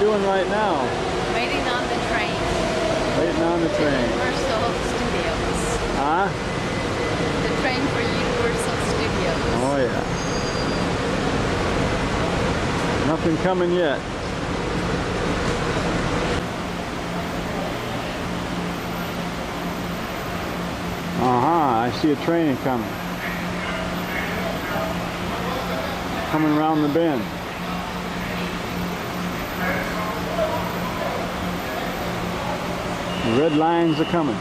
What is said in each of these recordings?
doing right now? Waiting on the train. Waiting on the train. Universal Studios. Huh? The train for Universal Studios. Oh yeah. Nothing coming yet. I see a train coming. Coming around the bend. The red lines are coming.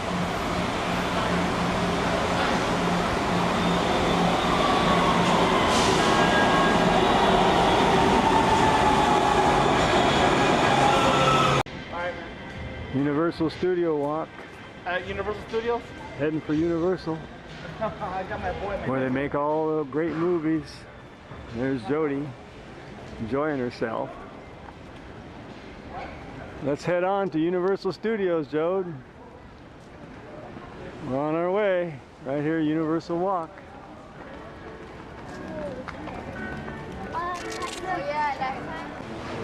Universal Studio walk. At Universal Studios? Heading for Universal. I got my boy. Where they make all the great movies. There's Jody enjoying herself. Let's head on to Universal Studios, Jode. We're on our way. Right here, Universal Walk.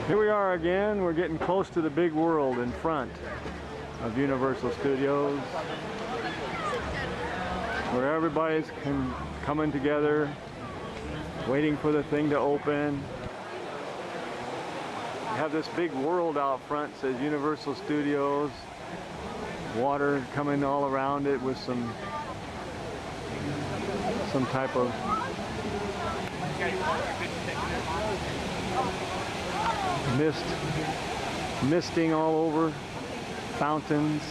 Here we are again. We're getting close to the big world in front of Universal Studios, where everybody's coming together, waiting for the thing to open. You have this big world out front, says Universal Studios. Water coming all around it with some type of misting all over, fountains.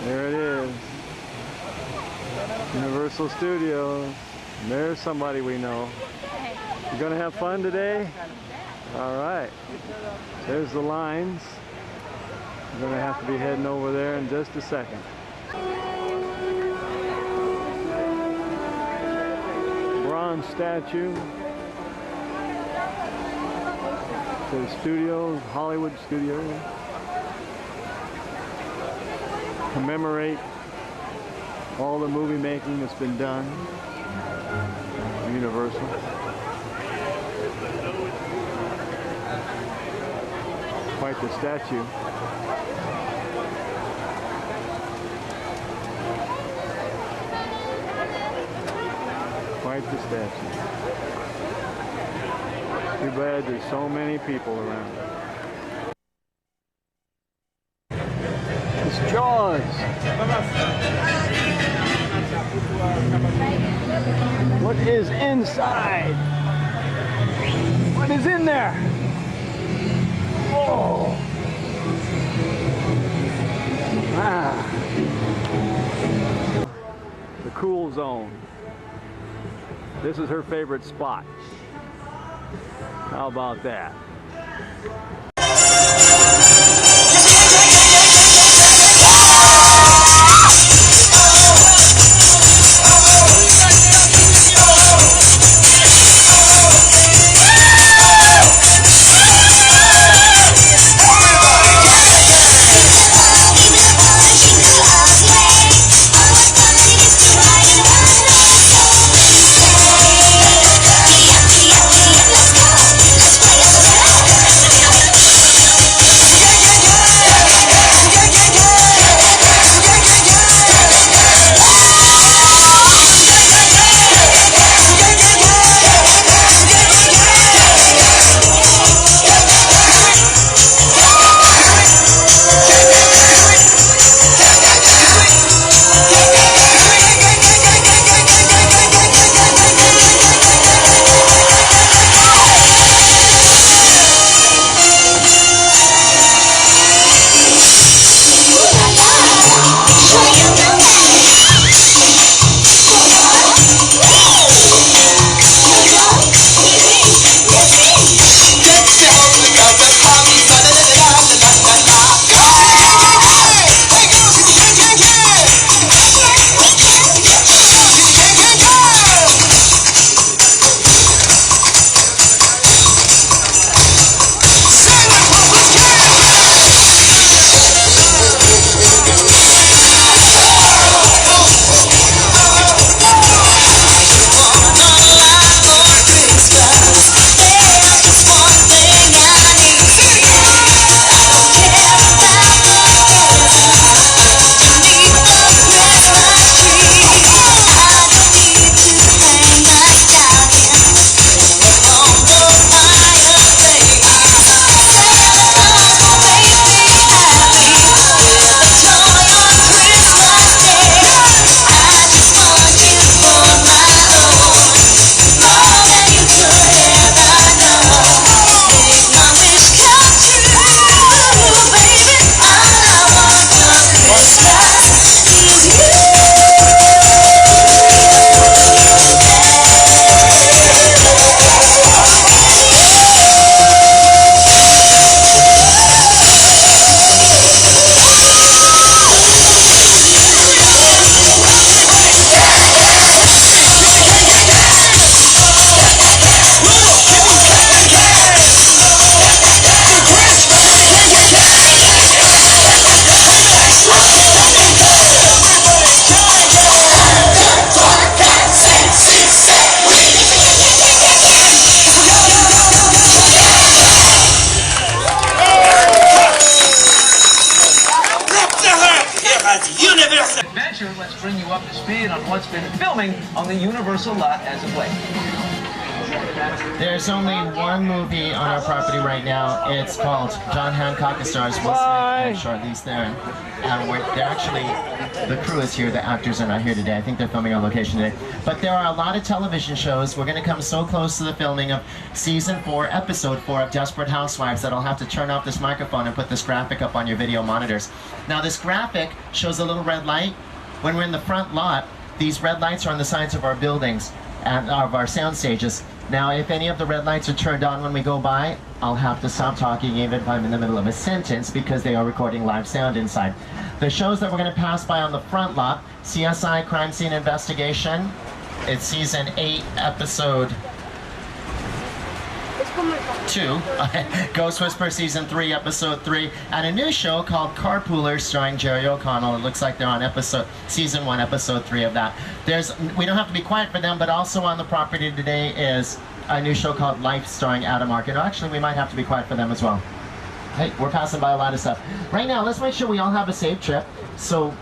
There it is, Universal Studios. There's somebody we know. You gonna have fun today? All right. There's the lines. We're gonna have to be heading over there in just a second. Bronze statue. To the studios, Hollywood Studios. Commemorate all the movie making that's been done. Universal. Quite the statue. Quite the statue. Too bad there's so many people around. It's Jaws. What is inside? What is in there? Oh. Ah. The cool zone. This is her favorite spot. How about that? been filming on the Universal lot as of late. There's only one movie on our property right now. It's called John Hancock. It stars Will Smith and Charlize Theron. And they're actually, the crew is here, the actors are not here today. I think they're filming on location today. But there are a lot of television shows. We're going to come so close to the filming of Season 4, Episode 4 of Desperate Housewives that I'll have to turn off this microphone and put this graphic up on your video monitors. Now this graphic shows a little red light. When we're in the front lot, these red lights are on the sides of our buildings and of our sound stages. Now, if any of the red lights are turned on when we go by, I'll have to stop talking even if I'm in the middle of a sentence because they are recording live sound inside. The shows that we're going to pass by on the front lot, CSI Crime Scene Investigation. It's Season 8, Episode 2. Ghost Whisperer Season 3, Episode 3. And a new show called Carpoolers starring Jerry O'Connell. It looks like they're on Season 1, Episode 3 of that. We don't have to be quiet for them, but also on the property today is a new show called Life starring Adam Arkin. Actually, we might have to be quiet for them as well. Hey, we're passing by a lot of stuff. Right now, let's make sure we all have a safe trip. So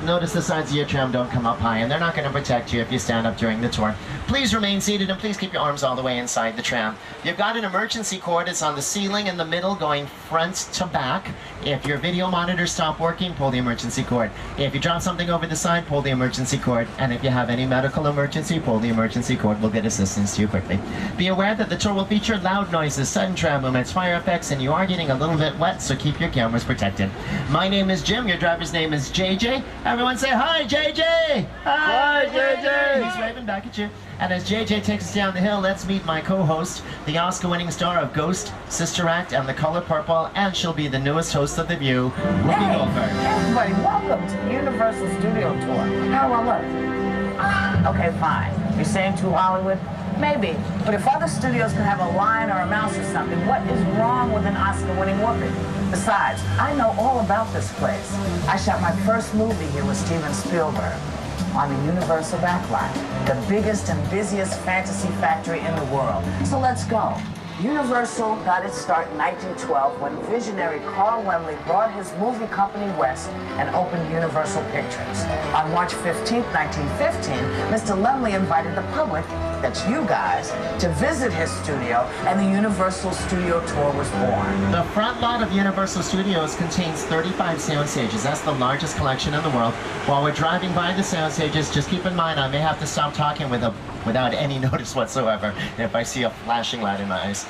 notice the sides of your tram don't come up high, and they're not going to protect you if you stand up during the tour. Please remain seated, and please keep your arms all the way inside the tram. You've got an emergency cord. It's on the ceiling in the middle, going front to back. If your video monitors stop working, pull the emergency cord. If you drop something over the side, pull the emergency cord. And if you have any medical emergency, pull the emergency cord. We'll get assistance to you quickly. Be aware that the tour will feature loud noises, sudden tram movements, fire effects, and you are getting a little bit wet, so keep your cameras protected. My name is Jim. Your driver's name is JJ. Everyone say hi, JJ! Hi, JJ! He's waving back at you. And as JJ takes us down the hill, let's meet my co-host, the Oscar-winning star of Ghost, Sister Act, and The Color Purple, and she'll be the newest host of The View, Whoopi Goldberg. Everybody, welcome to the Universal Studio Tour. How do I look? Okay, fine. You're saying too Hollywood? Maybe. But if other studios can have a lion or a mouse or something, what is wrong with an Oscar-winning Whoopi? Besides, I know all about this place. I shot my first movie here with Steven Spielberg on the Universal backlot, the biggest and busiest fantasy factory in the world. So let's go. Universal got its start in 1912 when visionary Carl Laemmle brought his movie company west and opened Universal Pictures. On March 15, 1915, Mr. Laemmle invited the public, that's you guys, to visit his studio, and the Universal Studio Tour was born. The front lot of Universal Studios contains 35 sound stages. That's the largest collection in the world. While we're driving by the sound stages, just keep in mind I may have to stop talking without any notice whatsoever if I see a flashing light in my eyes.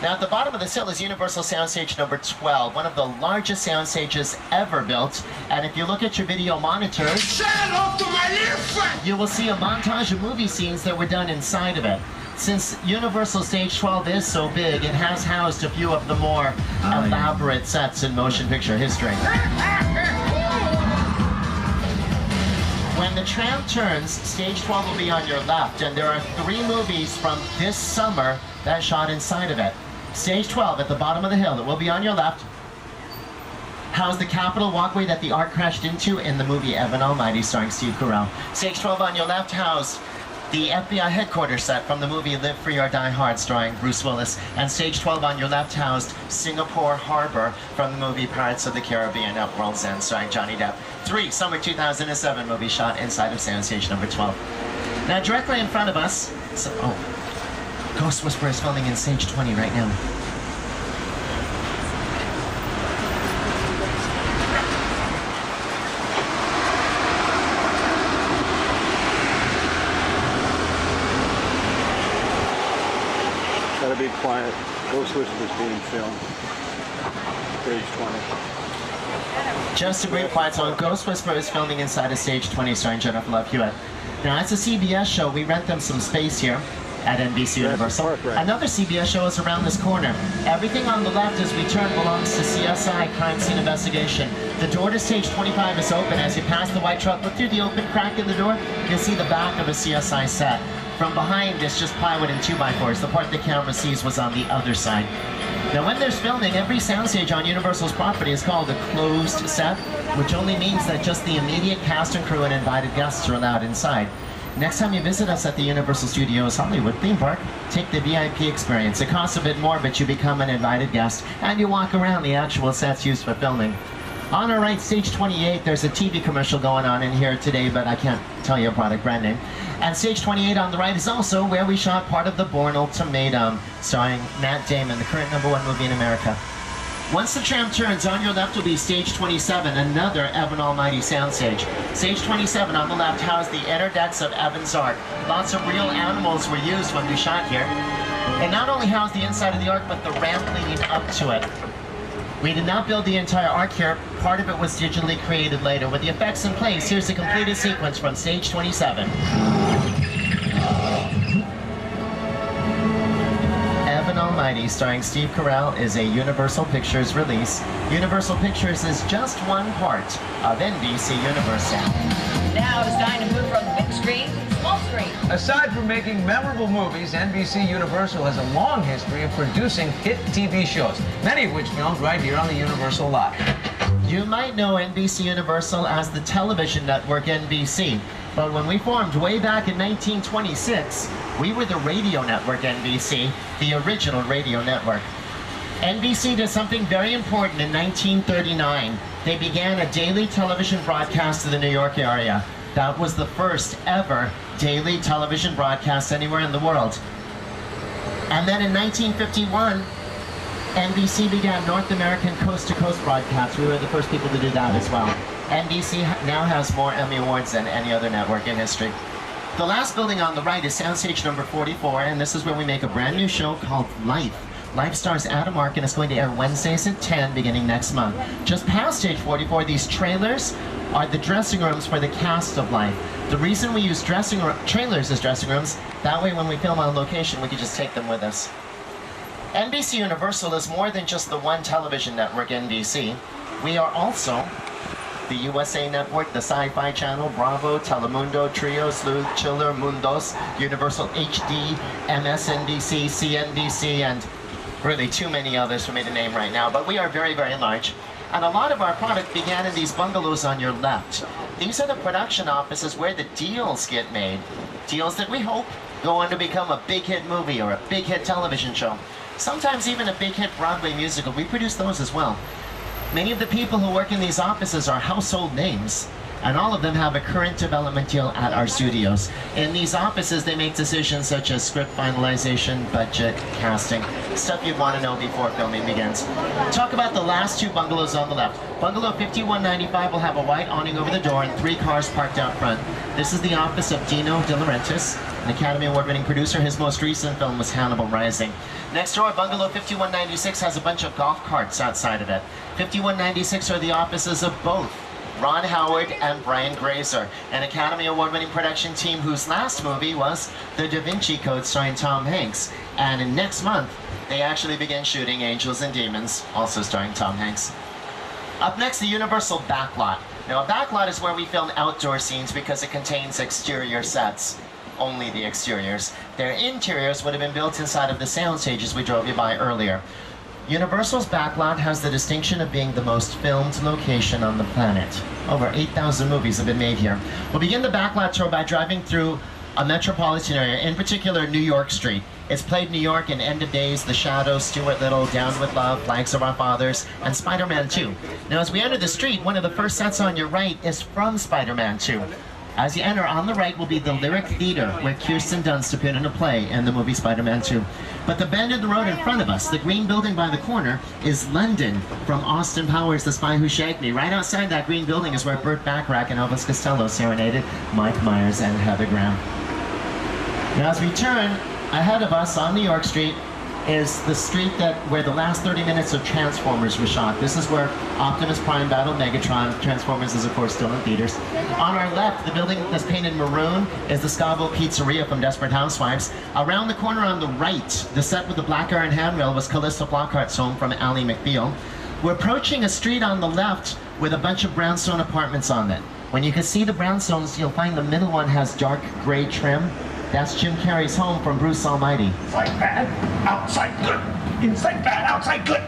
Now at the bottom of this hill is Universal Soundstage number 12, one of the largest sound stages ever built. And if you look at your video monitors, you will see a montage of movie scenes that were done inside of it. Since Universal Stage 12 is so big, it has housed a few of the more elaborate sets in motion picture history. When the tram turns, Stage 12 will be on your left, and there are 3 movies from this summer that shot inside of it. Stage 12 at the bottom of the hill, that will be on your left, housed the Capitol walkway that the Ark crashed into in the movie Evan Almighty starring Steve Carell. Stage 12 on your left housed the FBI headquarters set from the movie Live Free or Die Hard starring Bruce Willis. And Stage 12 on your left housed Singapore Harbor from the movie Pirates of the Caribbean at World's End starring Johnny Depp. 3 summer 2007 movies shot inside of Soundstage number 12. Now directly in front of us, Ghost Whisperer is filming in Stage 20 right now. Gotta be quiet. Ghost Whisperer's being filmed. Stage 20. Just a brief quiet zone. Ghost Whisperer is filming inside of Stage 20 starring Jennifer Love Hewitt. Now, it's a CBS show. We rent them some space here at NBC Universal. Another CBS show is around this corner. Everything on the left as we turn belongs to CSI Crime Scene Investigation. The door to Stage 25 is open. As you pass the white truck, look through the open crack in the door, you'll see the back of a CSI set. From behind, it's just plywood and 2x4s. The part the camera sees was on the other side. Now, when there's filming, every soundstage on Universal's property is called a closed set, which only means that just the immediate cast and crew and invited guests are allowed inside. Next time you visit us at the Universal Studios Hollywood theme park, take the VIP experience. It costs a bit more, but you become an invited guest, and you walk around the actual sets used for filming. On our right, stage 28, there's a TV commercial going on in here today, but I can't tell you a product brand name. And stage 28 on the right is also where we shot part of The Bourne Ultimatum, starring Matt Damon, the current #1 movie in America. Once the tram turns, on your left will be stage 27, another Evan Almighty soundstage. Stage 27 on the left housed the inner decks of Evan's Ark. Lots of real animals were used when we shot here. It not only housed the inside of the Ark, but the ramp leading up to it. We did not build the entire Ark here. Part of it was digitally created later. With the effects in place, here's the completed sequence from stage 27. Evan Almighty, starring Steve Carell, is a Universal Pictures release. Universal Pictures is just one part of NBC Universal. Now it's time to move from big screen to small screen. Aside from making memorable movies, NBC Universal has a long history of producing hit TV shows, many of which filmed right here on the Universal lot. You might know NBC Universal as the television network NBC, but when we formed way back in 1926, we were the radio network NBC, the original radio network. NBC did something very important in 1939. They began a daily television broadcast to the New York area. That was the first ever daily television broadcast anywhere in the world. And then in 1951, NBC began North American coast-to-coast broadcasts. We were the first people to do that as well. NBC now has more Emmy Awards than any other network in history. The last building on the right is soundstage number 44, and this is where we make a brand new show called Life. Life stars Adam Arkin. It's going to air Wednesdays at 10 beginning next month. Just past stage 44, these trailers are the dressing rooms for the cast of Life. The reason we use trailers as dressing rooms, that way when we film on location, we can just take them with us. NBC Universal is more than just the one television network, NBC. We are also the USA Network, the Sci-Fi Channel, Bravo, Telemundo, Trio, Sleuth, Chiller, Mundos, Universal HD, MSNBC, CNBC, and really too many others for me to name right now, but we are very, very large. And a lot of our product began in these bungalows on your left. These are the production offices where the deals get made. Deals that we hope go on to become a big hit movie or a big hit television show. Sometimes even a big hit Broadway musical. We produce those as well. Many of the people who work in these offices are household names, and all of them have a current development deal at our studios. In these offices, they make decisions such as script finalization, budget, casting, stuff you'd want to know before filming begins. Talk about the last two bungalows on the left. Bungalow 5195 will have a white awning over the door and 3 cars parked out front. This is the office of Dino De Laurentiis, an Academy Award-winning producer. His most recent film was Hannibal Rising. Next door, Bungalow 5196 has a bunch of golf carts outside of it. 5196 are the offices of both Ron Howard and Brian Grazer, an Academy Award-winning production team whose last movie was The Da Vinci Code starring Tom Hanks. And next month, they actually begin shooting Angels and Demons, also starring Tom Hanks. Up next, the Universal Backlot. Now, a backlot is where we film outdoor scenes because it contains exterior sets. Only the exteriors. Their interiors would have been built inside of the sound stages we drove you by earlier. Universal's backlot has the distinction of being the most filmed location on the planet. Over 8,000 movies have been made here. We'll begin the backlot tour by driving through a metropolitan area, in particular New York Street. It's played New York in End of Days, The Shadows, Stuart Little, Down with Love, Flags of Our Fathers, and Spider-Man 2. Now as we enter the street, one of the first sets on your right is from Spider-Man 2. As you enter, on the right will be the Lyric Theater, where Kirsten Dunst appeared in a play in the movie Spider-Man 2. But the bend in the road in front of us, the green building by the corner, is London from Austin Powers, The Spy Who Shagged Me. Right outside that green building is where Burt Bacharach and Elvis Costello serenaded Mike Myers and Heather Graham. Now as we turn, ahead of us on New York Street is the street where the last 30 minutes of Transformers was shot. This is where Optimus Prime battled Megatron. Transformers is of course still in theaters. On our left, the building that's painted maroon is the Scavo Pizzeria from Desperate Housewives. Around the corner on the right, the set with the black iron handrail was Callista Flockhart's home from Ally McBeal. We're approaching a street on the left with a bunch of brownstone apartments on it. When you can see the brownstones, you'll find the middle one has dark gray trim. That's Jim Carrey's home from Bruce Almighty. Inside bad, outside good. Inside bad, outside good.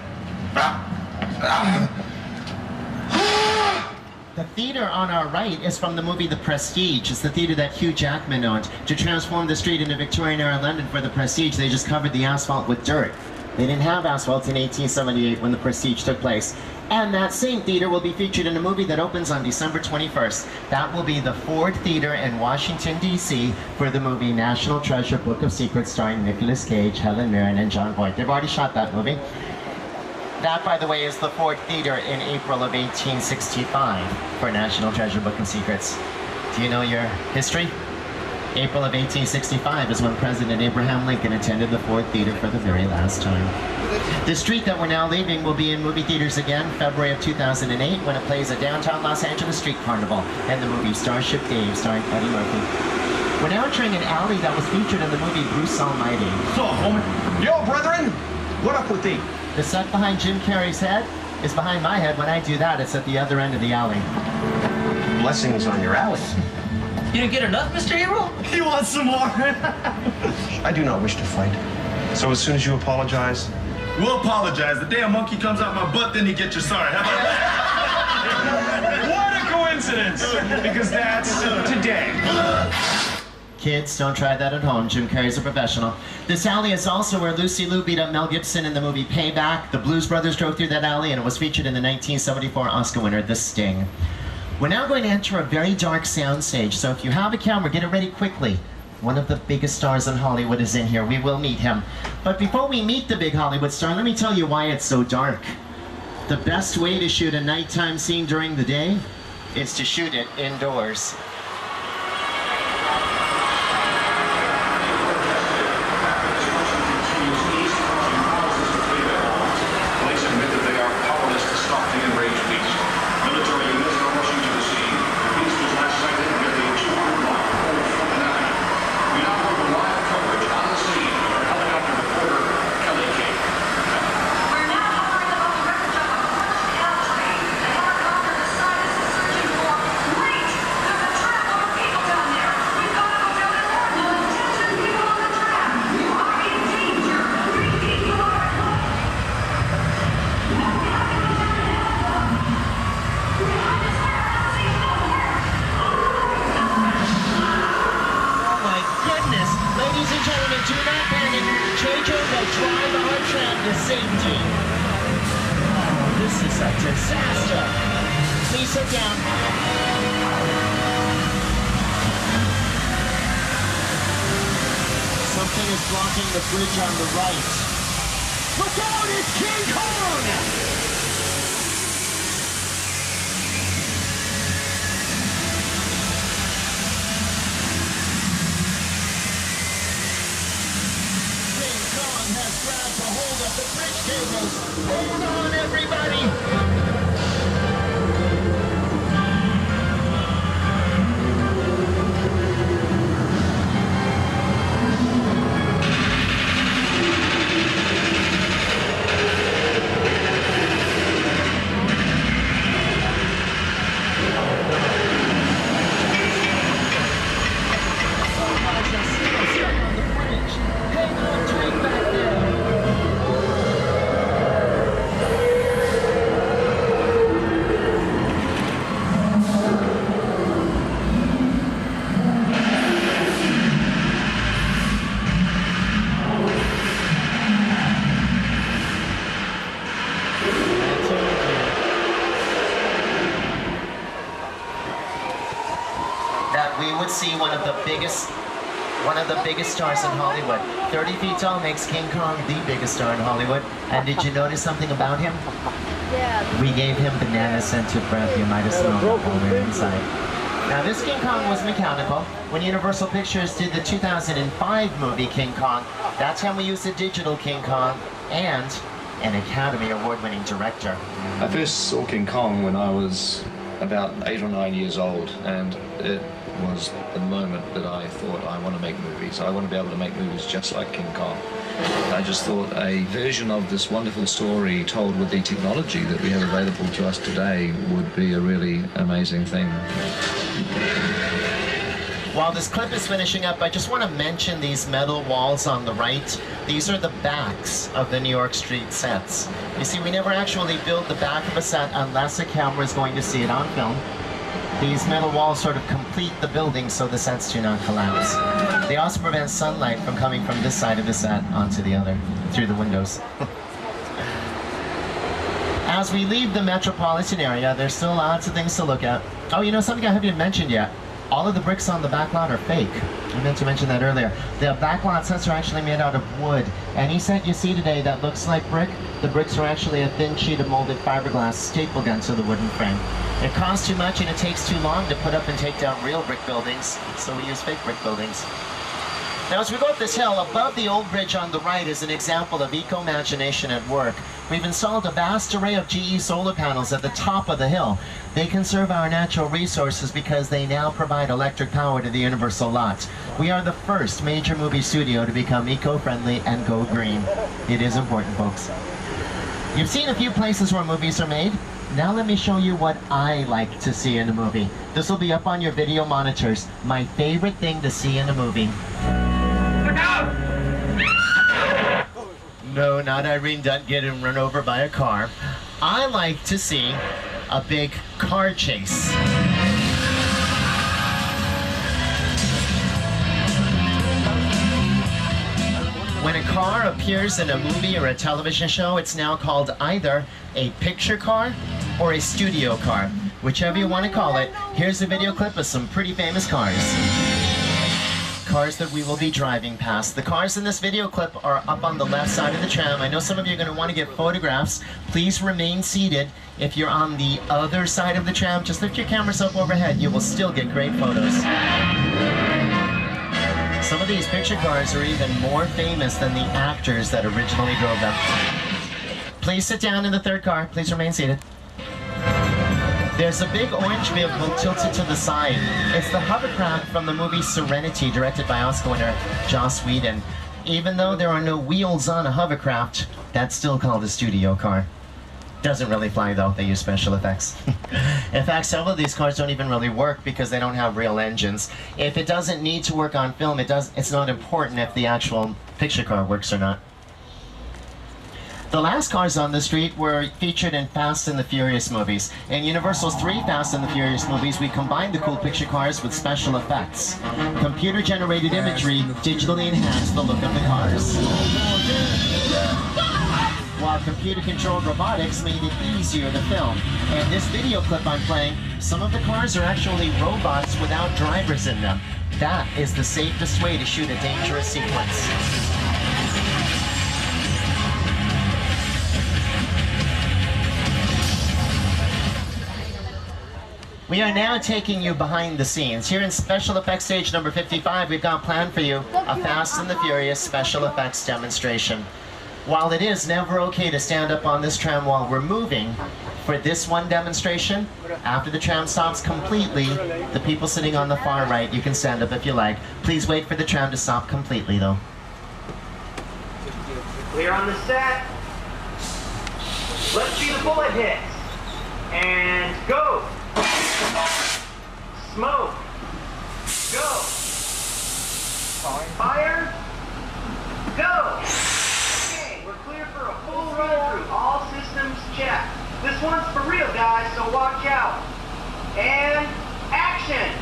The theater on our right is from the movie The Prestige. It's the theater that Hugh Jackman owned. To transform the street into Victorian-era London for The Prestige, they just covered the asphalt with dirt. They didn't have asphalt in 1878 when The Prestige took place. And that same theater will be featured in a movie that opens on December 21st. That will be the Ford Theater in Washington, D.C. for the movie National Treasure Book of Secrets starring Nicolas Cage, Helen Mirren, and John Voight. They've already shot that movie. That, by the way, is the Ford Theater in April of 1865 for National Treasure Book of Secrets. Do you know your history? April of 1865 is when President Abraham Lincoln attended the Ford Theater for the very last time. The street that we're now leaving will be in movie theaters again February of 2008 when it plays a downtown Los Angeles street carnival and the movie Starship Dave starring Eddie Murphy. We're now entering an alley that was featured in the movie Bruce Almighty. So, homie. Yo, brethren, what up with thee? The set behind Jim Carrey's head is behind my head. When I do that, it's at the other end of the alley. Blessings on your alley. You didn't get enough, Mr. Hero? He wants some more. I do not wish to fight. So as soon as you apologize... We'll apologize. The damn monkey comes out my butt, then he gets your sorry. How about that? What a coincidence! Because that's today. Kids, don't try that at home. Jim Carrey's a professional. This alley is also where Lucie beat up Mel Gibson in the movie Payback. The Blues Brothers drove through that alley, and it was featured in the 1974 Oscar winner, The Sting. We're now going to enter a very dark soundstage, so if you have a camera, get it ready quickly. One of the biggest stars in Hollywood is in here. We will meet him. But before we meet the big Hollywood star, let me tell you why it's so dark. The best way to shoot a nighttime scene during the day is to shoot it indoors. Police admit that they are powerless to stop the enraged beast. Military units are rushing to the scene. The beast was last sighted near the 200-block Old Fulton Avenue. We now have live coverage on the scene of our helicopter reporter, Kelly King. We're now hovering above the wreckage of a crushed L train. The helicopter beside us is searching for... Wait! There's a trap full of people down there. We've got to go down and warn them. Attention, people on the trap. You are in danger. Repeat, you are in Oh my goodness! Ladies and gentlemen, do not panic. JoJo will drive our tram to safety. Oh, this is a disaster. Please sit down. Something is blocking the bridge on the right. Look out! It's King Kong! Has grabbed a hold of the bridge cables. Hold on, everybody! Hang on to it back there. That we would see one of the biggest stars in Hollywood. 30 feet tall makes King Kong the biggest star in Hollywood. And did you notice something about him? Yeah. We gave him banana-scented breath. You might have smelled it when we were inside. Now, this King Kong was mechanical. When Universal Pictures did the 2005 movie King Kong, that's when we used the digital King Kong and an Academy Award-winning director. I first saw King Kong when I was about 8 or 9 years old, and it was the moment that I thought, I want to make movies. I want to be able to make movies just like King Kong. I just thought a version of this wonderful story told with the technology that we have available to us today would be a really amazing thing. While this clip is finishing up, I just want to mention these metal walls on the right. These are the backs of the New York Street sets. You see, we never actually build the back of a set unless a camera is going to see it on film. These metal walls sort of complete the building so the sets do not collapse. They also prevent sunlight from coming from this side of the set onto the other, through the windows. As we leave the metropolitan area, there's still lots of things to look at. Oh, you know, something I haven't mentioned yet. All of the bricks on the back lot are fake. I meant to mention that earlier. The back lot sets are actually made out of wood. Any set you see today that looks like brick, the bricks are actually a thin sheet of molded fiberglass stapled onto the wooden frame. It costs too much and it takes too long to put up and take down real brick buildings, so we use fake brick buildings. Now as we go up this hill, above the old bridge on the right is an example of eco-imagination at work. We've installed a vast array of GE solar panels at the top of the hill. They conserve our natural resources because they now provide electric power to the Universal lot. We are the first major movie studio to become eco-friendly and go green. It is important, folks. You've seen a few places where movies are made. Now let me show you what I like to see in a movie. This will be up on your video monitors. My favorite thing to see in a movie. No, not Irene Dunn getting run over by a car. I like to see a big car chase. When a car appears in a movie or a television show, it's now called either a picture car or a studio car. Whichever you want to call it, here's a video clip of some pretty famous cars. Cars that we will be driving past. The cars in this video clip are up on the left side of the tram. I know some of you are going to want to get photographs. Please remain seated. If you're on the other side of the tram, just lift your cameras up overhead. You will still get great photos. Some of these picture cars are even more famous than the actors that originally drove them. Please sit down in the third car. Please remain seated. There's a big orange vehicle tilted to the side. It's the hovercraft from the movie Serenity, directed by Oscar winner Joss Whedon. Even though there are no wheels on a hovercraft, that's still called a studio car. Doesn't really fly though, they use special effects. In fact, several of these cars don't even really work because they don't have real engines. If it doesn't need to work on film, it's not important if the actual picture car works or not. The last cars on the street were featured in Fast and the Furious movies. In Universal's 3 Fast and the Furious movies, we combined the cool picture cars with special effects. Computer-generated imagery digitally enhanced the look of the cars, while computer-controlled robotics made it easier to film. In this video clip I'm playing, some of the cars are actually robots without drivers in them. That is the safest way to shoot a dangerous sequence. We are now taking you behind the scenes. Here in Special Effects Stage number 55, we've got planned for you a Fast and the Furious special effects demonstration. While it is never okay to stand up on this tram while we're moving, for this one demonstration, after the tram stops completely, the people sitting on the far right, you can stand up if you like. Please wait for the tram to stop completely, though. Clear on the set. Let's see the bullet hits. And go. Smoke. Go. Fire. Go. Okay, we're clear for a full run through. All systems checked. This one's for real, guys, so watch out. And action.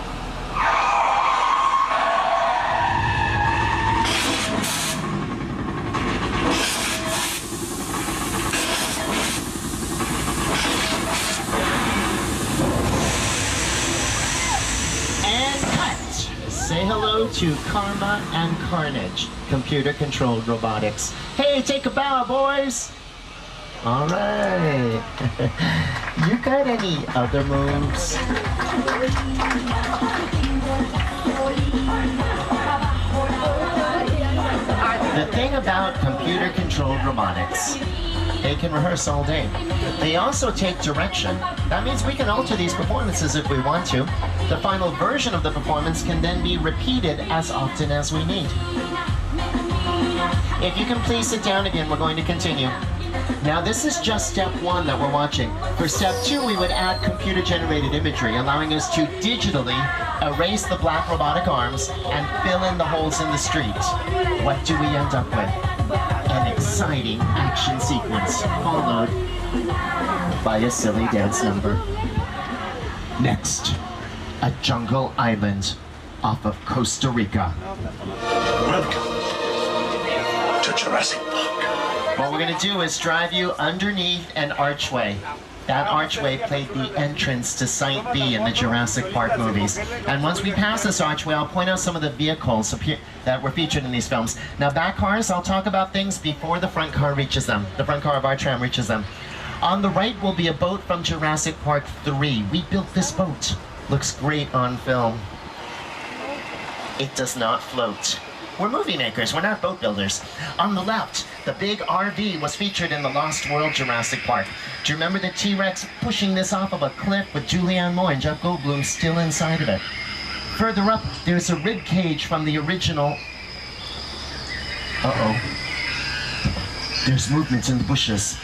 Say hello to Karma and Carnage, computer-controlled robotics. Hey, take a bow, boys! All right. You got any other moves? The thing about computer-controlled robotics, they can rehearse all day. They also take direction. That means we can alter these performances if we want to. The final version of the performance can then be repeated as often as we need. If you can please sit down again, we're going to continue. Now this is just step 1 that we're watching. For step 2, we would add computer-generated imagery, allowing us to digitally erase the black robotic arms and fill in the holes in the street. What do we end up with? An exciting action sequence, followed by a silly dance number. Next. a jungle island off of Costa Rica. Welcome to Jurassic Park. What we're going to do is drive you underneath an archway. That archway played the entrance to Site B in the Jurassic Park movies. And once we pass this archway, I'll point out some of the vehicles that were featured in these films. Now, back cars, I'll talk about things before the front car reaches them. The front car of our tram reaches them. On the right will be a boat from Jurassic Park 3. We built this boat. Looks great on film. It does not float. We're movie makers, we're not boat builders. On the left, the big RV was featured in the Lost World Jurassic Park. Do you remember the T-Rex pushing this off of a cliff with Julianne Moore and Jeff Goldblum still inside of it? Further up, there's a rib cage from the original... Uh-oh. There's movement in the bushes.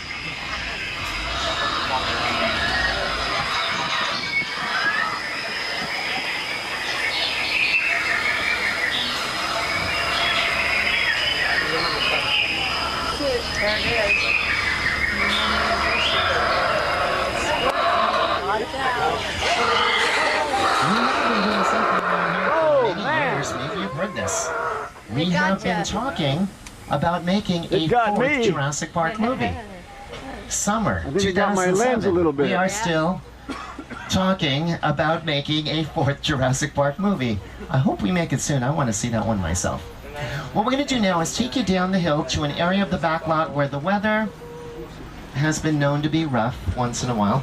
Maybe you've heard this. We have been talking about making a fourth Jurassic Park movie. Summer 2007. We are still talking about making a fourth Jurassic Park movie. I hope we make it soon. I want to see that one myself. What we're going to do now is take you down the hill to an area of the back lot where the weather has been known to be rough once in a while.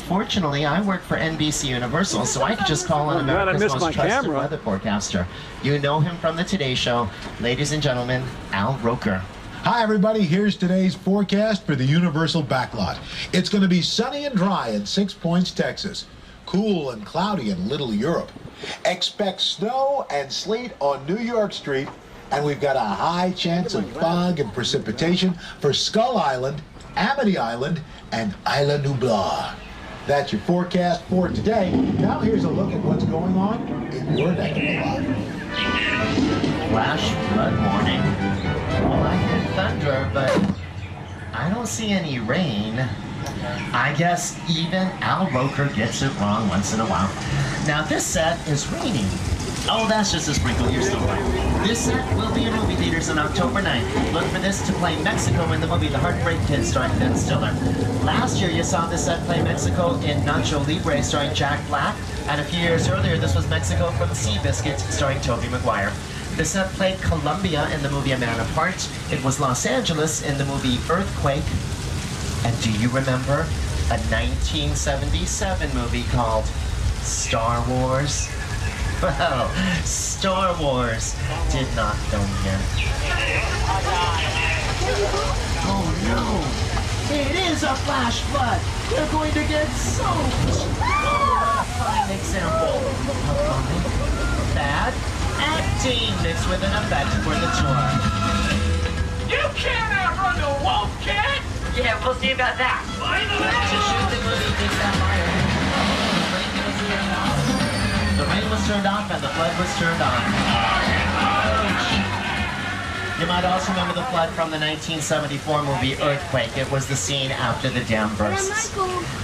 Fortunately, I work for NBC Universal, so I could just call on America's most trusted weather forecaster. You know him from the Today Show. Ladies and gentlemen, Al Roker. Hi everybody, here's today's forecast for the Universal Backlot. It's going to be sunny and dry in 6 Points, Texas. Cool and cloudy in Little Europe. Expect snow and sleet on New York Street. And we've got a high chance of fog and precipitation for Skull Island, Amity Island, and Isla Nublar. That's your forecast for today. Now here's a look at what's going on in your neck of the lot. Flash flood warning. Well, I hear thunder, but I don't see any rain. I guess even Al Roker gets it wrong once in a while. Now this set is raining. Oh, that's just a sprinkle. You're still right. This set will be in movie theaters on October 9th. Look for this to play Mexico in the movie The Heartbreak Kid starring Ben Stiller. Last year, you saw this set play Mexico in Nacho Libre starring Jack Black. And a few years earlier, this was Mexico from Seabiscuit starring Tobey Maguire. The set played Colombia in the movie A Man Apart. It was Los Angeles in the movie Earthquake. And do you remember a 1977 movie called Star Wars? Well, Star Wars did not film here. Oh no! It is a flash flood! They're going to get soaked! Fine example of bad acting mixed with an effect for the tour. You can't outrun the wolf, kid! Yeah, we'll see about that. To shoot the movie, take that fire. The rain was turned off and the flood was turned on. You might also remember the flood from the 1974 movie Earthquake. It was the scene after the dam bursts.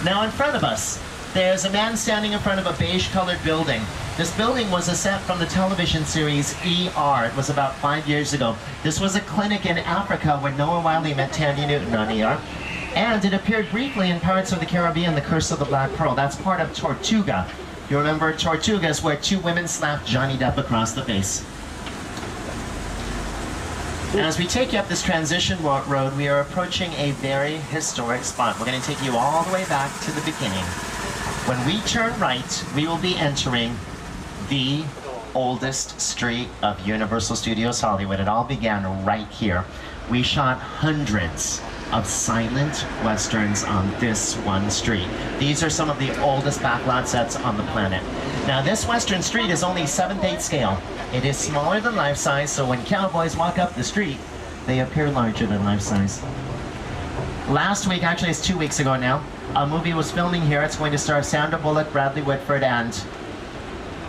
Now in front of us, there's a man standing in front of a beige-colored building. This building was a set from the television series ER. It was about 5 years ago. This was a clinic in Africa where Noah Wiley met Tandy Newton on ER. And it appeared briefly in Pirates of the Caribbean, The Curse of the Black Pearl. That's part of Tortuga. You remember Tortugas, where two women slapped Johnny Depp across the face. And as we take you up this transition road, we are approaching a very historic spot. We're going to take you all the way back to the beginning. When we turn right, we will be entering the oldest street of Universal Studios Hollywood. It all began right here. We shot hundreds of silent westerns on this one street. These are some of the oldest backlot sets on the planet. Now this western street is only 7/8 scale. It is smaller than life size, so when cowboys walk up the street, they appear larger than life size. Last week, actually it's 2 weeks ago now, a movie was filming here. It's going to star Sandra Bullock, Bradley Whitford, and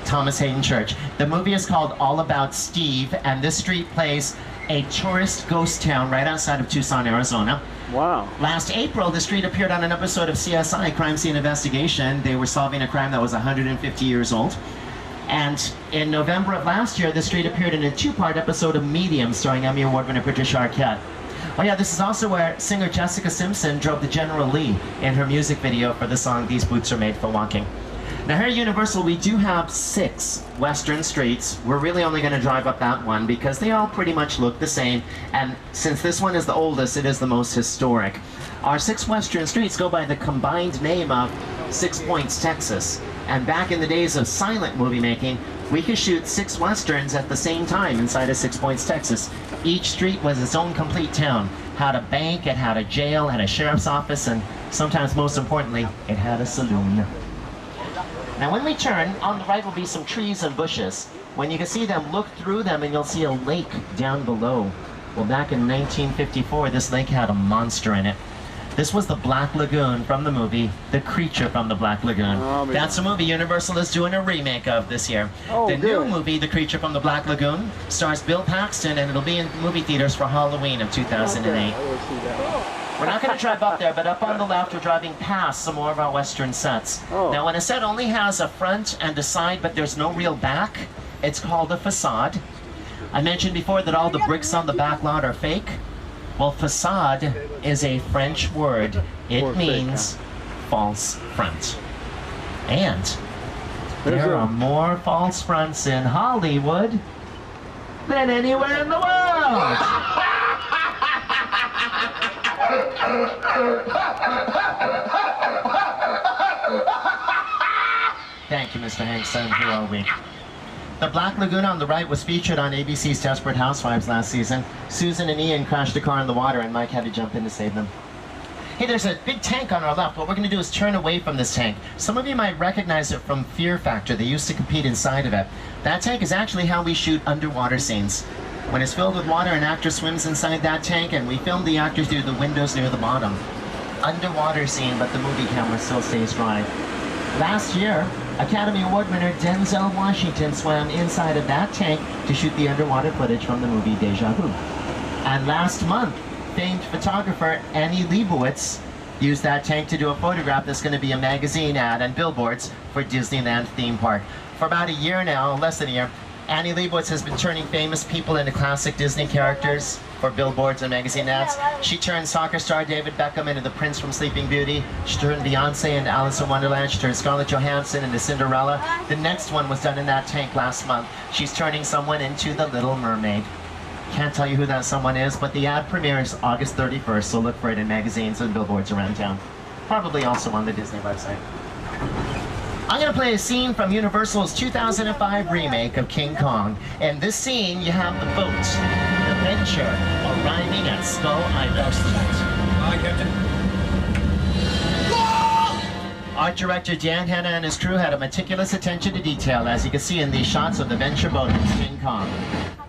Thomas Hayden Church. The movie is called All About Steve, and this street plays a tourist ghost town right outside of Tucson, Arizona. Wow. Last April, the street appeared on an episode of CSI, Crime Scene Investigation. They were solving a crime that was 150 years old. And in November of last year, the street appeared in a 2-part episode of Medium, starring Emmy Award winner Patricia Arquette. Oh yeah, this is also where singer Jessica Simpson drove the General Lee in her music video for the song These Boots Are Made for Walking. Now here at Universal, we do have 6 Western streets. We're really only going to drive up that one because they all pretty much look the same. And since this one is the oldest, it is the most historic. Our 6 Western streets go by the combined name of 6 Points, Texas. And back in the days of silent movie making, we could shoot 6 Westerns at the same time inside of 6 Points, Texas. Each street was its own complete town. Had a bank, it had a jail, had a sheriff's office, and sometimes most importantly, it had a saloon. Now when we turn, on the right will be some trees and bushes. When you can see them, look through them and you'll see a lake down below. Well, back in 1954, this lake had a monster in it. This was the Black Lagoon from the movie, The Creature from the Black Lagoon. That's a movie Universal is doing a remake of this year. The new movie, The Creature from the Black Lagoon, stars Bill Paxton, and it'll be in movie theaters for Halloween of 2008. We're not going to drive up there, but up on the left, we're driving past some more of our Western sets. Now, when a set only has a front and a side, but there's no real back, it's called a facade. I mentioned before that all the bricks on the back lot are fake. Well, facade is a French word. It means false front. And there are more false fronts in Hollywood than anywhere in the world. Thank you, Mr. Hankson. Who are we? The Black Lagoon on the right was featured on ABC's Desperate Housewives last season. Susan and Ian crashed a car in the water and Mike had to jump in to save them. Hey, there's a big tank on our left. What we're going to do is turn away from this tank. Some of you might recognize it from Fear Factor. They used to compete inside of it. That tank is actually how we shoot underwater scenes. When it's filled with water, an actor swims inside that tank and we film the actors through the windows near the bottom. Underwater scene, but the movie camera still stays dry. Last year, Academy Award winner Denzel Washington swam inside of that tank to shoot the underwater footage from the movie Deja Vu. And last month, famed photographer Annie Leibovitz used that tank to do a photograph that's going to be a magazine ad and billboards for Disneyland theme park. For about a year now, less than a year, Annie Leibovitz has been turning famous people into classic Disney characters for billboards and magazine ads. She turned soccer star David Beckham into the Prince from Sleeping Beauty. She turned Beyonce into Alice in Wonderland. She turned Scarlett Johansson into Cinderella. The next one was done in that tank last month. She's turning someone into the Little Mermaid. Can't tell you who that someone is, but the ad premieres August 31st, so look for it in magazines and billboards around town. Probably also on the Disney website. I'm going to play a scene from Universal's 2005 remake of King Kong. In this scene, you have the boat, the Venture, arriving at Skull Island. Hi, Captain. Art director Dan Hanna and his crew had a meticulous attention to detail, as you can see in these shots of the Venture boat in King Kong.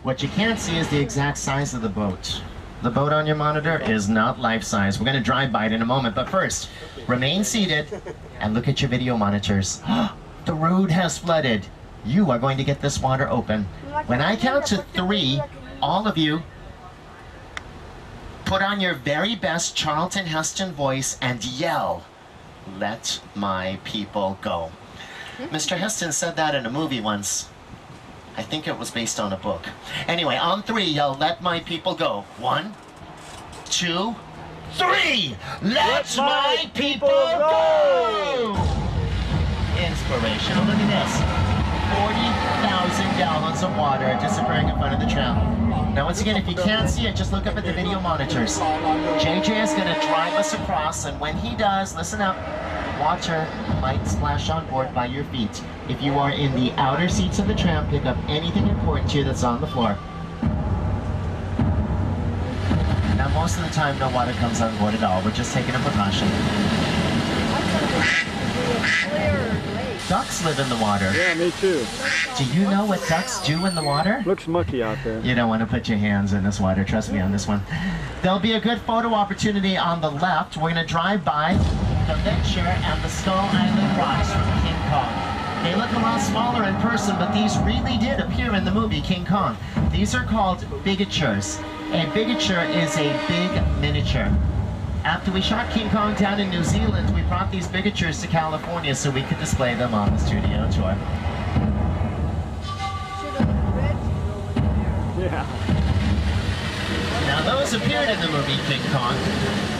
What you can't see is the exact size of the boat. The boat on your monitor is not life-size. We're going to drive by it in a moment, but first, remain seated and look at your video monitors. The road has flooded. You are going to get this water open. When I count to 3, all of you put on your very best Charlton Heston voice and yell, "Let my people go." Mr. Heston said that in a movie once. I think it was based on a book. Anyway, on 3, yell, "Let my people go." 1, 2, 3! Let my people go! Inspirational. Look at this. 40,000 gallons of water disappearing in front of the tram. Now, once again, if you can't see it, just look up at the video monitors. JJ is going to drive us across, and when he does, listen up, water might splash on board by your feet. If you are in the outer seats of the tram, pick up anything important to you that's on the floor. Now, most of the time, no water comes on board at all. We're just taking a precaution. Ducks live in the water. Yeah, me too. Do you know what ducks do in the water? Looks mucky out there. You don't want to put your hands in this water, trust me on this one. There'll be a good photo opportunity on the left. We're going to drive by the Venture and the Skull Island rocks from King Kong. They look a lot smaller in person, but these really did appear in the movie King Kong. These are called bigatures. A bigature is a big miniature. After we shot King Kong down in New Zealand, we brought these bigatures to California so we could display them on the studio tour. Yeah. Now those appeared in the movie King Kong.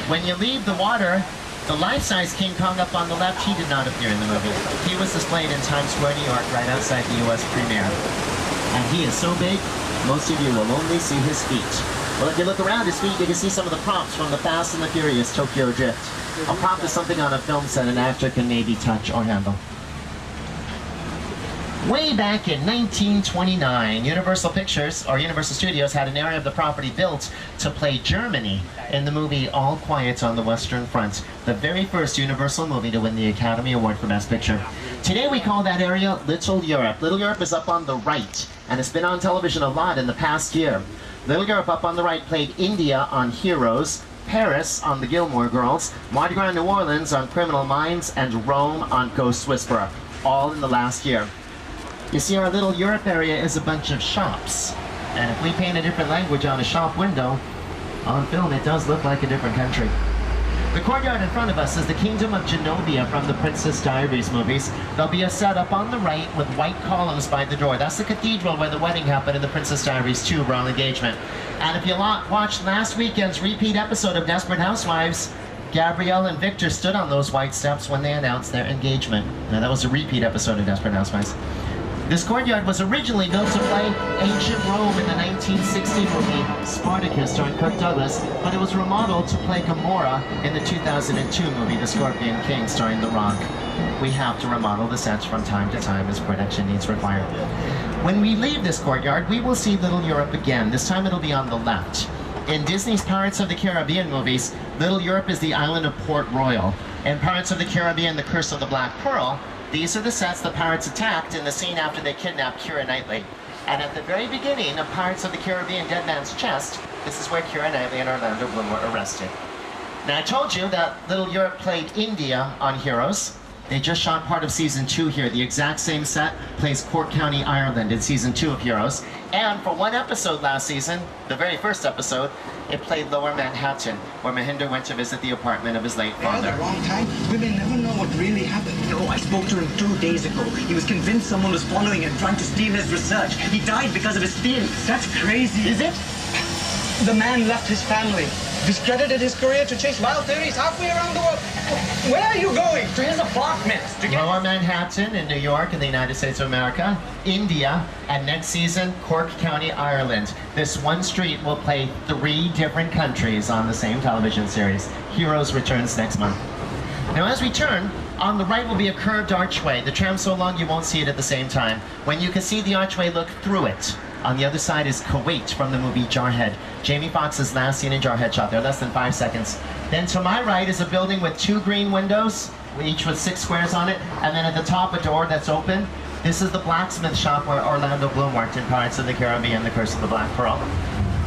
When you leave the water, the life-size King Kong up on the left, he did not appear in the movie. He was displayed in Times Square, New York, right outside the U.S. premiere. And he is so big, most of you will only see his feet. Well, if you look around his feet, you can see some of the props from the Fast and the Furious Tokyo Drift. A prop is something on a film set an actor can maybe touch or handle. Way back in 1929, Universal Pictures, or Universal Studios, had an area of the property built to play Germany in the movie All Quiet on the Western Front, the very first Universal movie to win the Academy Award for Best Picture. Today we call that area Little Europe. Little Europe is up on the right, and it's been on television a lot in the past year. Little Europe up on the right played India on Heroes, Paris on The Gilmore Girls, Mardi Gras New Orleans on Criminal Minds, and Rome on Ghost Whisperer, all in the last year. You see, our Little Europe area is a bunch of shops. And if we paint a different language on a shop window, on film it does look like a different country. The courtyard in front of us is the Kingdom of Genovia from the Princess Diaries movies. There'll be a set up on the right with white columns by the door. That's the cathedral where the wedding happened in the Princess Diaries 2 Royal Engagement. And if you watched last weekend's repeat episode of Desperate Housewives, Gabrielle and Victor stood on those white steps when they announced their engagement. Now that was a repeat episode of Desperate Housewives. This courtyard was originally built to play ancient Rome in the 1960 movie Spartacus starring Kirk Douglas, but it was remodeled to play Gomorrah in the 2002 movie The Scorpion King starring The Rock. We have to remodel the sets from time to time as production needs require. When we leave this courtyard, we will see Little Europe again. This time it'll be on the left. In Disney's Pirates of the Caribbean movies, Little Europe is the island of Port Royal. In Pirates of the Caribbean, The Curse of the Black Pearl, these are the sets the pirates attacked in the scene after they kidnapped Keira Knightley. And at the very beginning of Pirates of the Caribbean Dead Man's Chest, this is where Keira Knightley and Orlando Bloom were arrested. Now I told you that Little Europe played India on Heroes. They just shot part of season 2 here. The exact same set plays Cork County, Ireland in season 2 of Heroes. And for one episode last season, the very first episode, it played Lower Manhattan, where Mahinder went to visit the apartment of his late father. At the wrong time, we may never know what really happened. No, I spoke to him 2 days ago. He was convinced someone was following him, trying to steal his research. He died because of his feelings. That's crazy. Is it? The man left his family, discredited his career to chase wild theories halfway around the world. Where are you going? To his apartment. Lower Manhattan in New York in the United States of America, India, and next season, Cork County, Ireland. This one street will play 3 different countries on the same television series. Heroes returns next month. Now as we turn, on the right will be a curved archway. The tram's so long you won't see it at the same time. When you can see the archway, look through it. On the other side is Kuwait from the movie Jarhead. Jamie Foxx's last scene in Jarhead shot there, less than 5 seconds. Then to my right is a building with 2 green windows, each with 6 squares on it, and then at the top a door that's open. This is the blacksmith shop where Orlando Bloom worked in Pirates of the Caribbean, The Curse of the Black Pearl.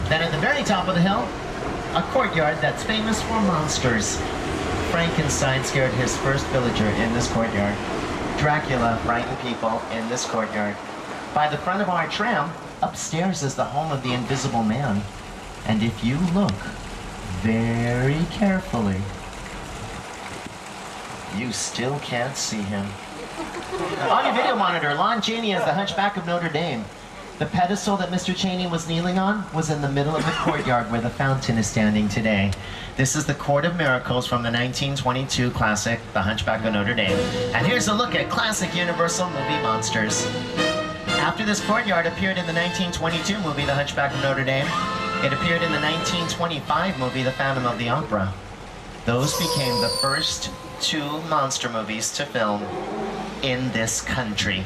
Then at the very top of the hill, a courtyard that's famous for monsters. Frankenstein scared his first villager in this courtyard. Dracula frightened people in this courtyard. By the front of our tram, upstairs is the home of the Invisible Man. And if you look very carefully, you still can't see him. On your video monitor, Lon Chaney as the Hunchback of Notre Dame. The pedestal that Mr. Chaney was kneeling on was in the middle of the courtyard where the fountain is standing today. This is the Court of Miracles from the 1922 classic, The Hunchback of Notre Dame. And here's a look at classic Universal movie monsters. After this courtyard appeared in the 1922 movie, The Hunchback of Notre Dame, it appeared in the 1925 movie, The Phantom of the Opera. Those became the first 2 monster movies to film in this country.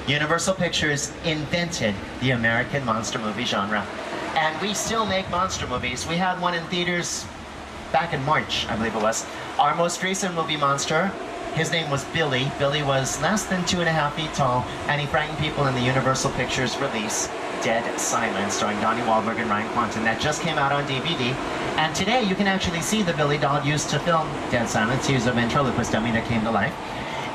Universal Pictures invented the American monster movie genre. And we still make monster movies. We had one in theaters back in March, I believe it was. Our most recent movie monster, his name was Billy. Billy was less than 2.5 feet tall, and he frightened people in the Universal Pictures release, Dead Silence, starring Donnie Wahlberg and Ryan Quanten. That just came out on DVD. And today you can actually see the Billy doll used to film Dead Silence. He was a ventriloquist dummy that came to life.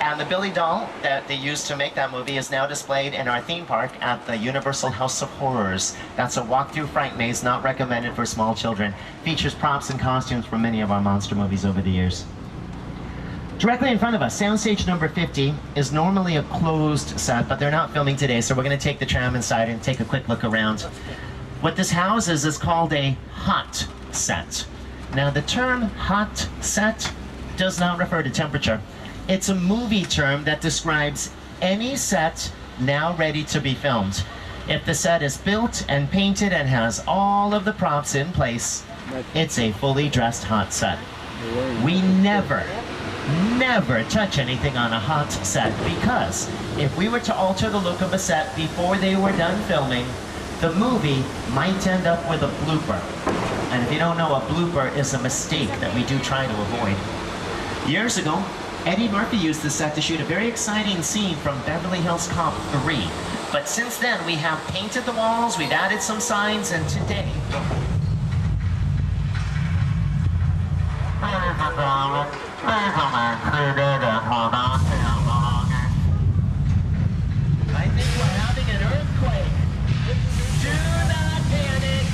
And the Billy doll that they used to make that movie is now displayed in our theme park at the Universal House of Horrors. That's a walk-through fright maze not recommended for small children. Features props and costumes from many of our monster movies over the years. Directly in front of us, soundstage number 50 is normally a closed set, but they're not filming today, so we're going to take the tram inside and take a quick look around. What this houses is called a hot set. Now, the term hot set does not refer to temperature. It's a movie term that describes any set now ready to be filmed. If the set is built and painted and has all of the props in place, it's a fully dressed hot set. We never touch anything on a hot set, because if we were to alter the look of a set before they were done filming, the movie might end up with a blooper. And if you don't know, a blooper is a mistake that we do try to avoid. Years ago, Eddie Murphy used the set to shoot a very exciting scene from Beverly Hills Cop 3. But since then, we have painted the walls, we've added some signs, and today... I think we're having an earthquake. Do not panic.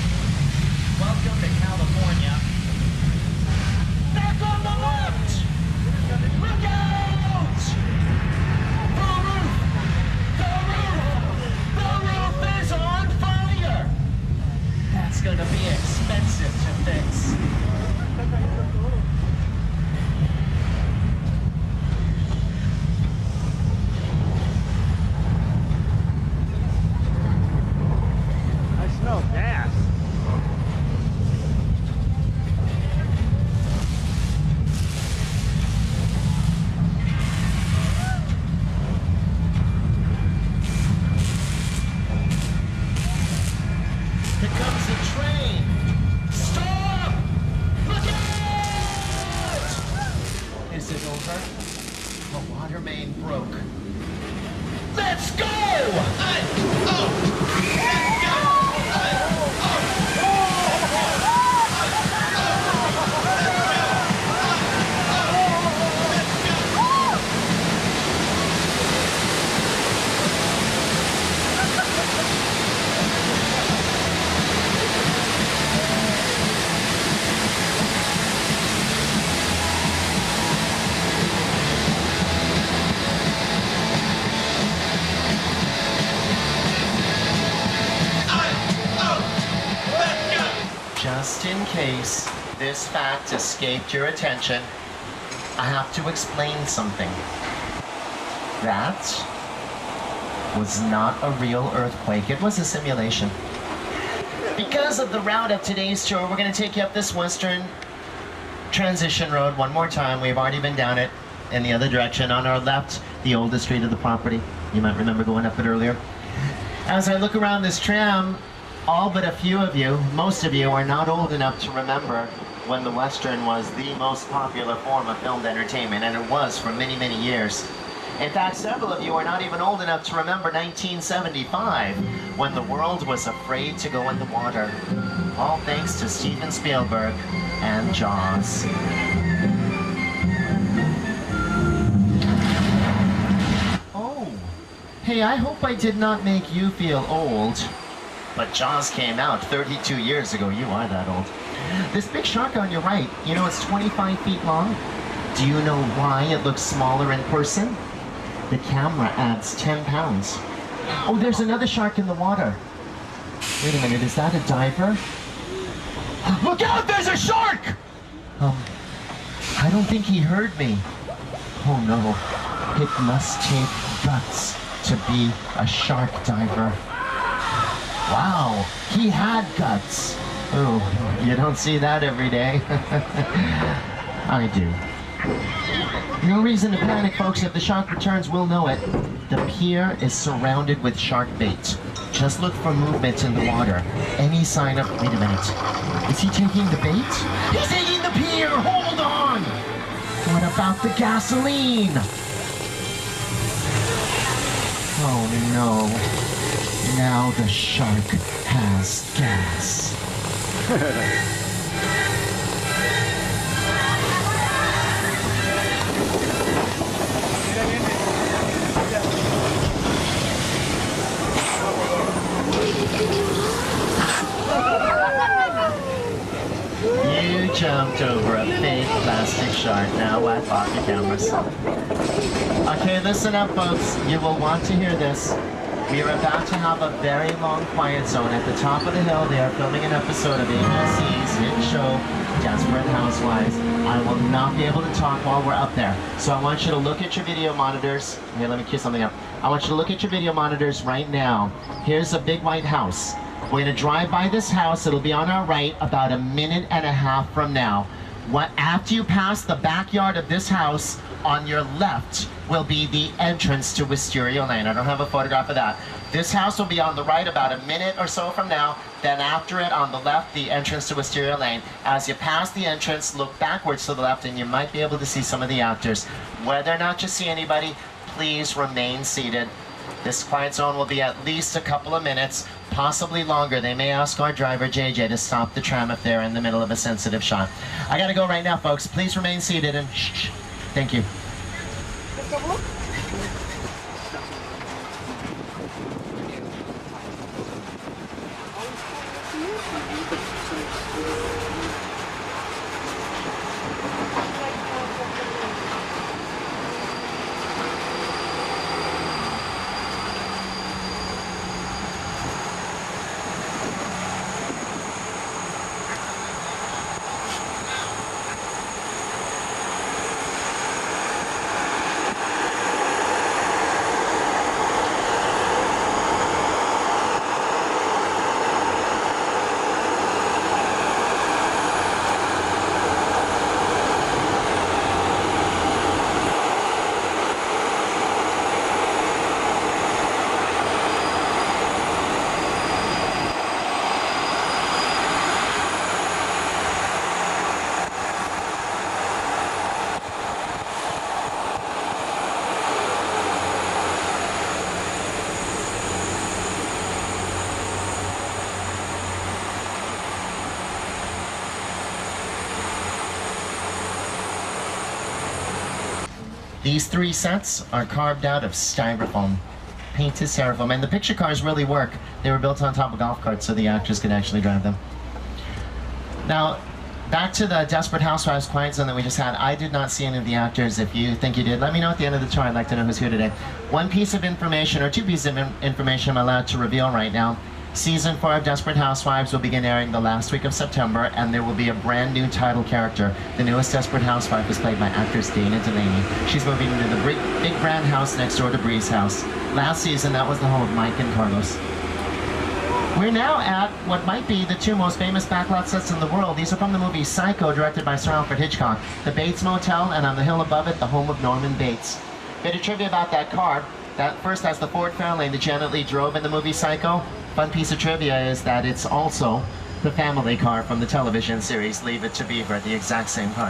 Welcome to California. Back on the left. Look out! The roof is on fire. That's gonna be expensive to fix. No gas. Here comes the train. Stop! Look out! Is it over? The water main broke. Let's go! Just in case this fact escaped your attention, I have to explain something. That was not a real earthquake. It was a simulation. Because of the route of today's tour, we're going to take you up this western transition road one more time. We've already been down it in the other direction. On our left, the oldest street of the property. You might remember going up it earlier. As I look around this tram, all but a few of you, most of you, are not old enough to remember when the Western was the most popular form of filmed entertainment, and it was for many, many years. In fact, several of you are not even old enough to remember 1975, when the world was afraid to go in the water. All thanks to Steven Spielberg and Jaws. Oh, hey, I hope I did not make you feel old. But Jaws came out 32 years ago. You are that old. This big shark on your right, you know it's 25 feet long? Do you know why it looks smaller in person? The camera adds 10 pounds. Oh, there's another shark in the water. Wait a minute, is that a diver? Look out, there's a shark! I don't think he heard me. Oh no, it must take guts to be a shark diver. Wow, he had guts. Oh, you don't see that every day. I do. No reason to panic, folks. If the shark returns, we'll know it. The pier is surrounded with shark bait. Just look for movement in the water. Any sign of... Wait a minute. Is he taking the bait? He's taking the pier! Hold on! What about the gasoline? Oh no. Now the shark has gas. jumped over a fake plastic shark. Now what? Off your cameras. Okay, listen up, folks. You will want to hear this. We are about to have a very long quiet zone. At the top of the hill, they are filming an episode of ABC's hit show, Desperate Housewives. I will not be able to talk while we're up there. So I want you to look at your video monitors. Here, let me cue something up. I want you to look at your video monitors right now. Here's a big white house. We're going to drive by this house. It'll be on our right about a minute and a half from now. After you pass the backyard of this house, on your left will be the entrance to Wisteria Lane. I don't have a photograph of that. This house will be on the right about a minute or so from now. Then after it, on the left, the entrance to Wisteria Lane. As you pass the entrance, look backwards to the left and you might be able to see some of the actors. Whether or not you see anybody, please remain seated. This quiet zone will be at least a couple of minutes, possibly longer. They may ask our driver, JJ, to stop the tram if they're in the middle of a sensitive shot. I gotta go right now, folks. Please remain seated and shh. Thank you. These three sets are carved out of styrofoam, painted styrofoam, and the picture cars really work. They were built on top of golf carts so the actors could actually drive them. Now, back to the Desperate Housewives quiet zone that we just had. I did not see any of the actors. If you think you did, let me know at the end of the tour. I'd like to know who's here today. One piece of information, or two pieces of information I'm allowed to reveal right now. Season 4 of Desperate Housewives will begin airing the last week of September, and there will be a brand new title character. The newest Desperate Housewife is played by actress Dana Delaney. She's moving into the big brand house next door to Bree's house. Last season, that was the home of Mike and Carlos. We're now at what might be the two most famous backlot sets in the world. These are from the movie Psycho, directed by Sir Alfred Hitchcock. The Bates Motel, and on the hill above it, the home of Norman Bates. Bit of trivia about that car. That first has the Ford Fairlane that Janet Leigh drove in the movie Psycho. Fun piece of trivia is that it's also the family car from the television series Leave It to Beaver, the exact same car.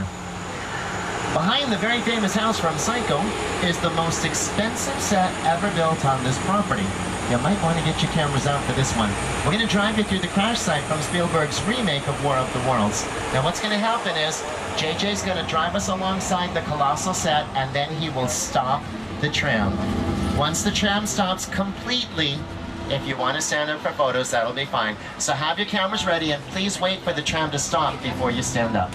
Behind the very famous house from Psycho is the most expensive set ever built on this property. You might want to get your cameras out for this one. We're going to drive you through the crash site from Spielberg's remake of War of the Worlds. Now what's going to happen is JJ's going to drive us alongside the colossal set, and then he will stop the tram. Once the tram stops completely, if you want to stand up for photos, that'll be fine. So have your cameras ready and please wait for the tram to stop before you stand up.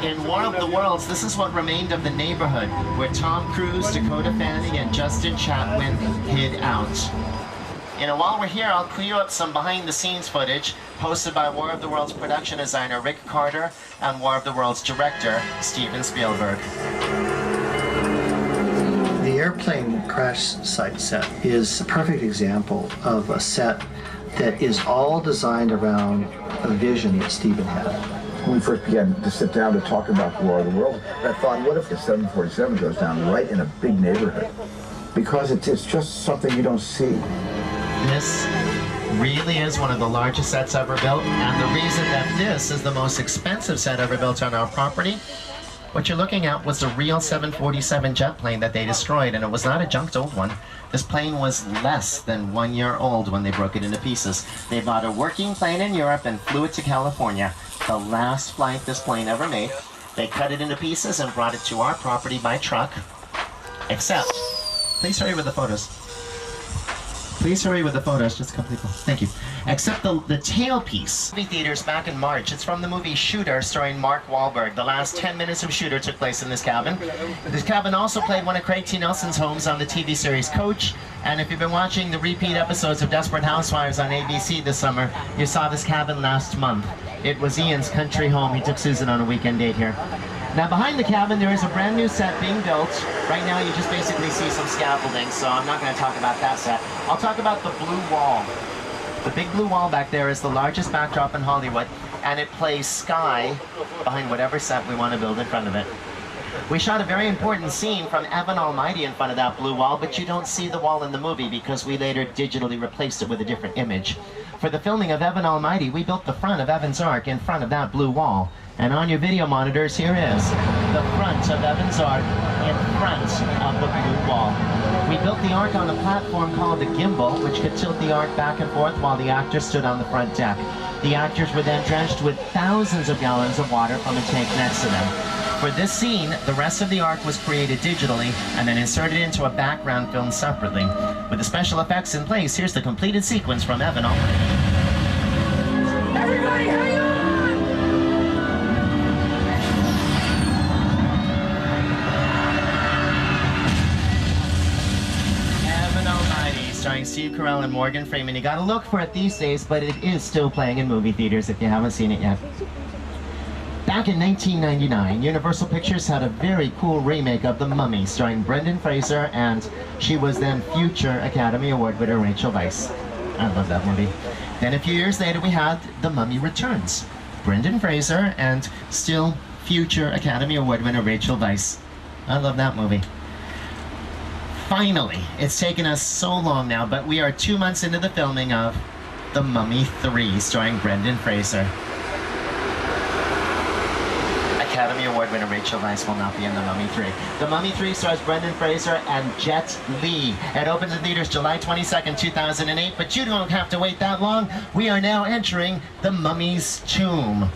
In War of the Worlds, this is what remained of the neighborhood where Tom Cruise, Dakota Fanning, and Justin Chatwin hid out. You know, while we're here, I'll clear up some behind-the-scenes footage posted by War of the Worlds production designer Rick Carter and War of the Worlds director Steven Spielberg. The airplane crash site set is a perfect example of a set that is all designed around a vision that Steven had. When we first began to sit down to talk about the War of the World, I thought, what if the 747 goes down right in a big neighborhood? Because it's just something you don't see. This really is one of the largest sets ever built, and the reason that this is the most expensive set ever built on our property, what you're looking at was a real 747 jet plane that they destroyed, and it was not a junked old one. This plane was less than 1 year old when they broke it into pieces. They bought a working plane in Europe and flew it to California. The last flight this plane ever made. They cut it into pieces and brought it to our property by truck. Except, please hurry with the photos. Please hurry with the photos, just a couple people. Thank you. except the tailpiece. Movie theaters back in March. It's from the movie Shooter, starring Mark Wahlberg. The last 10 minutes of Shooter took place in this cabin. This cabin also played one of Craig T. Nelson's homes on the TV series Coach. And if you've been watching the repeat episodes of Desperate Housewives on ABC this summer, you saw this cabin last month. It was Ian's country home. He took Susan on a weekend date here. Now behind the cabin there is a brand new set being built. Right now you just basically see some scaffolding, so I'm not going to talk about that set. I'll talk about the blue wall. The big blue wall back there is the largest backdrop in Hollywood, and it plays sky behind whatever set we want to build in front of it. We shot a very important scene from Evan Almighty in front of that blue wall, but you don't see the wall in the movie because we later digitally replaced it with a different image. For the filming of Evan Almighty, we built the front of Evan's Ark in front of that blue wall. And on your video monitors, here is the front of Evan's Ark in front of the blue wall. We built the Ark on a platform called a gimbal, which could tilt the Ark back and forth while the actors stood on the front deck. The actors were then drenched with thousands of gallons of water from a tank next to them. For this scene, the rest of the Ark was created digitally and then inserted into a background film separately. With the special effects in place, here's the completed sequence from Evan Almighty. Everybody, hang on! Starring Steve Carell and Morgan Freeman. You gotta look for it these days, but it is still playing in movie theaters if you haven't seen it yet. Back in 1999, Universal Pictures had a very cool remake of The Mummy, starring Brendan Fraser, and she was then future Academy Award winner Rachel Weisz. I love that movie. Then a few years later, we had The Mummy Returns. Brendan Fraser and still future Academy Award winner Rachel Weisz. I love that movie. Finally, it's taken us so long now, but we are 2 months into the filming of The Mummy 3, starring Brendan Fraser. Academy Award winner Rachel Weisz will not be in The Mummy 3. The Mummy 3 stars Brendan Fraser and Jet Li. It opens in theaters July 22nd, 2008, but you don't have to wait that long. We are now entering the Mummy's tomb.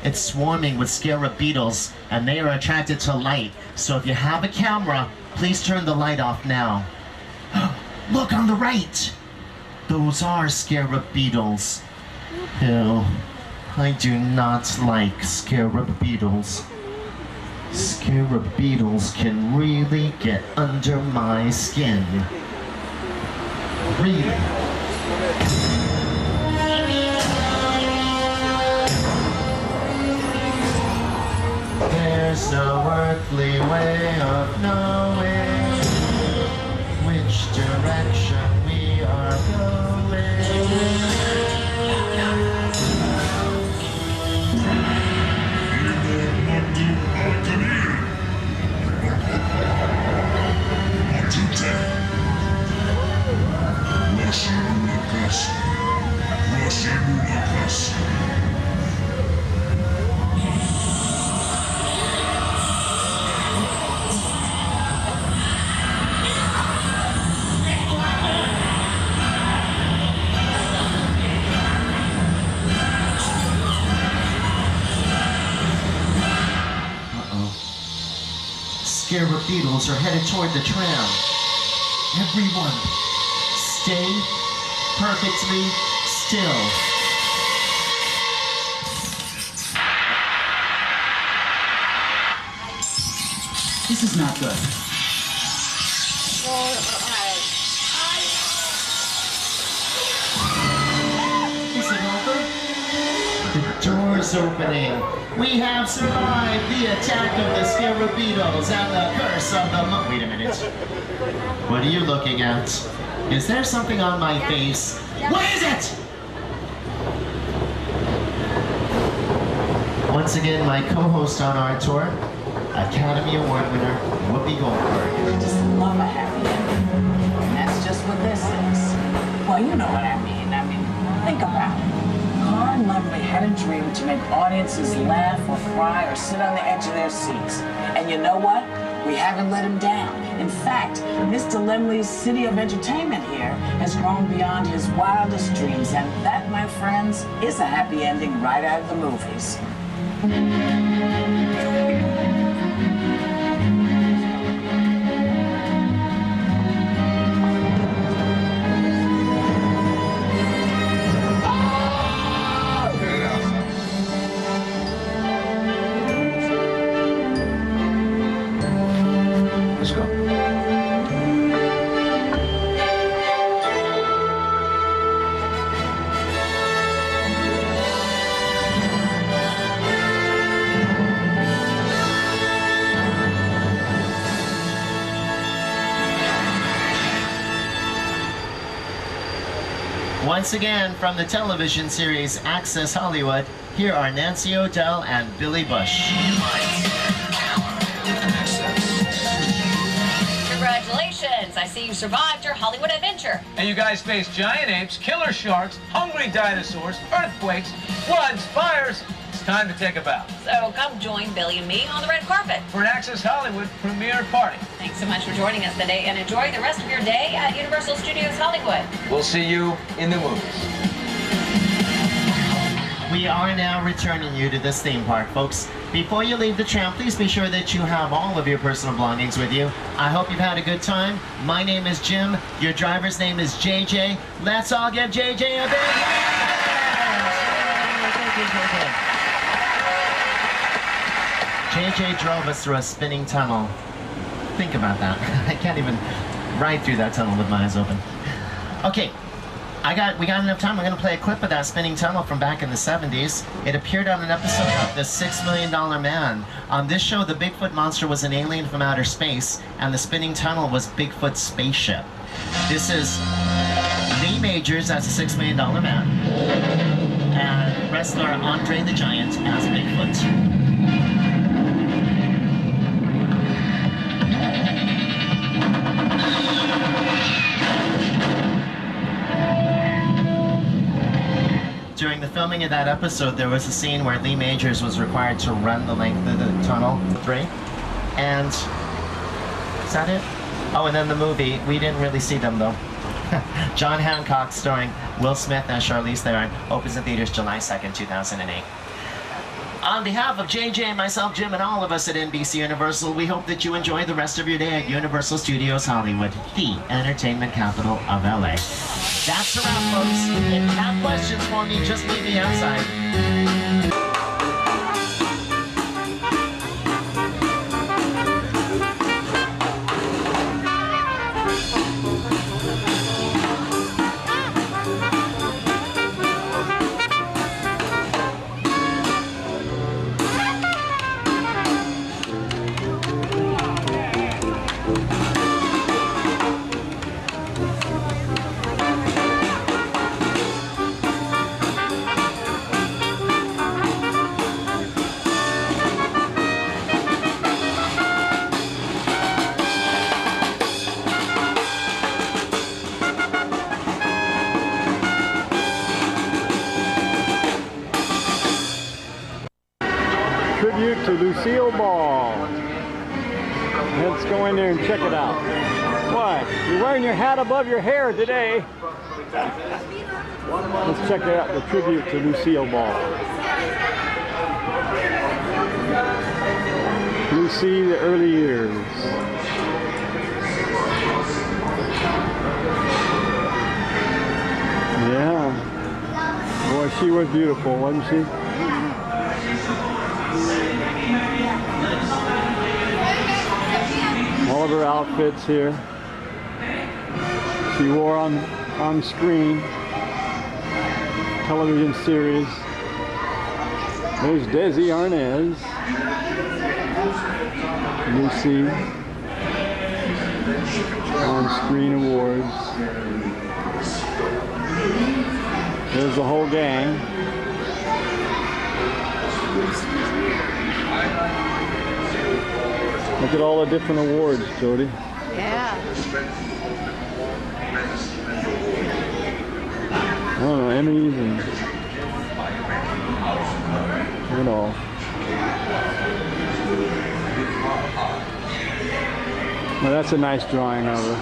It's swarming with scarab beetles, and they are attracted to light. So if you have a camera, please turn the light off now. Look on the right! Those are scarab beetles. Ew. I do not like scarab beetles. Scarab beetles can really get under my skin. Really. There's no earthly way of knowing which direction we are going. Scarab beetles are headed toward the tram. Everyone, stay perfectly still. This is not good. Is it over? The door's opening. We have survived the attack of the scarab beetles and the curse of the Wait a minute. What are you looking at? Is there something on my face? What is it? Once again, my co-host on our tour, Academy Award winner Whoopi Goldberg. I just love a happy ending. And that's just what this is. Well, you know what I mean. Think about it. Carr and Lumley had a dream to make audiences laugh or cry or sit on the edge of their seats. And you know what? We haven't let him down. In fact, Mr. Lumley's city of entertainment here has grown beyond his wildest dreams. And that, my friends, is a happy ending right out of the movies. Once again, from the television series Access Hollywood, here are Nancy O'Dell and Billy Bush. Congratulations! I see you survived your Hollywood adventure. And you guys face giant apes, killer sharks, hungry dinosaurs, earthquakes, floods, fires. It's time to take a bow. So come join Billy and me on the red carpet for an Access Hollywood premiere party. Thanks so much for joining us today, and enjoy the rest of your day at Universal Studios Hollywood. We'll see you in the movies. We are now returning you to this theme park, folks. Before you leave the tram, please be sure that you have all of your personal belongings with you. I hope you've had a good time. My name is Jim. Your driver's name is JJ. Let's all give JJ a big hand! JJ drove us through a spinning tunnel. Think about that. I can't even ride through that tunnel with my eyes open. Okay. We got enough time. We're going to play a clip of that spinning tunnel from back in the 70s. It appeared on an episode of The $6 Million Man. On this show, the Bigfoot monster was an alien from outer space, and the spinning tunnel was Bigfoot's spaceship. This is Lee Majors as the $6 Million Man, and wrestler Andre the Giant as Bigfoot. During the filming of that episode, there was a scene where Lee Majors was required to run the length of the tunnel, 3. And is that it? Oh, and then the movie, we didn't really see them though. John Hancock starring Will Smith and Charlize Theron opens in theaters July 2nd, 2008. On behalf of JJ, myself, Jim, and all of us at NBC Universal, we hope that you enjoy the rest of your day at Universal Studios Hollywood, the entertainment capital of LA. That's a wrap, folks. If you have questions for me, just meet me outside. Tribute to Lucille Ball. Let's go in there and check it out. What? You're wearing your hat above your hair today. Let's check it out, the tribute to Lucille Ball. Lucie, the early years. Yeah. Boy, she was beautiful, wasn't she? All of her outfits here. She wore on screen. Television series. There's Desi Arnaz. Lucie. On screen awards. There's the whole gang. Look at all the different awards, Jody. Yeah. I don't know, Emmys and it all. Well, that's a nice drawing of her.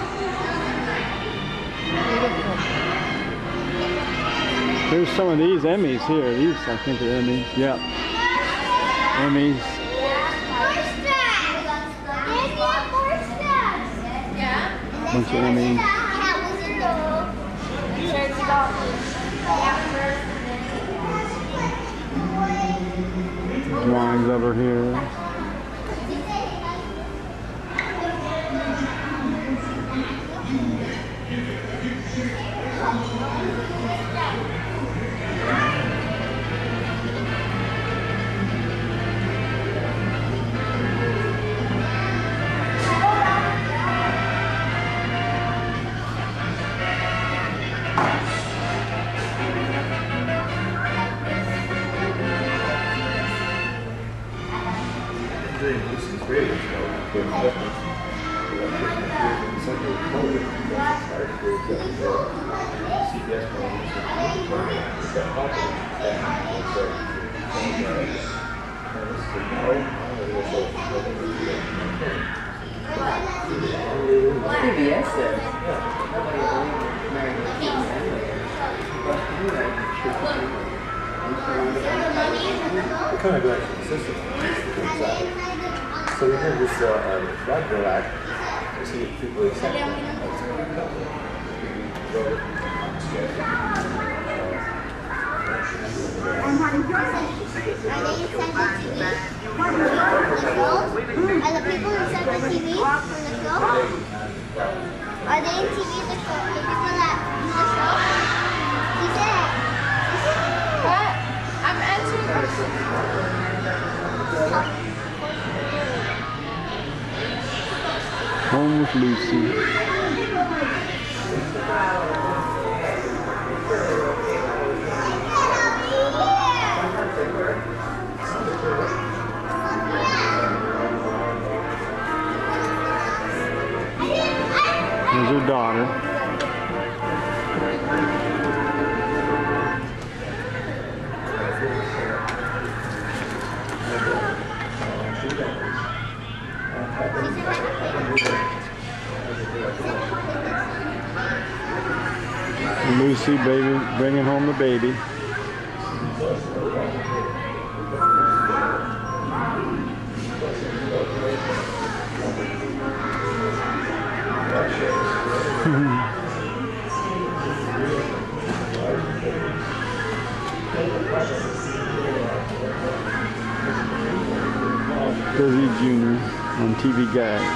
There's some of these Emmys here. These, I think, are Emmys. Yep. Emmys. Bunch of Emmys. Drawings of her here. doing Lucie's radio show. CBS We're kind of going to the system. So we did this vaudeville act to see if people accept it. Are the people who sent the TV from the show? Are they in TV, the show? The people that do the show? He said. What? I'm answering Home with Lucie. There's her daughter. Lucie, baby, bringing home the baby. Desi Jr. on TV Guide.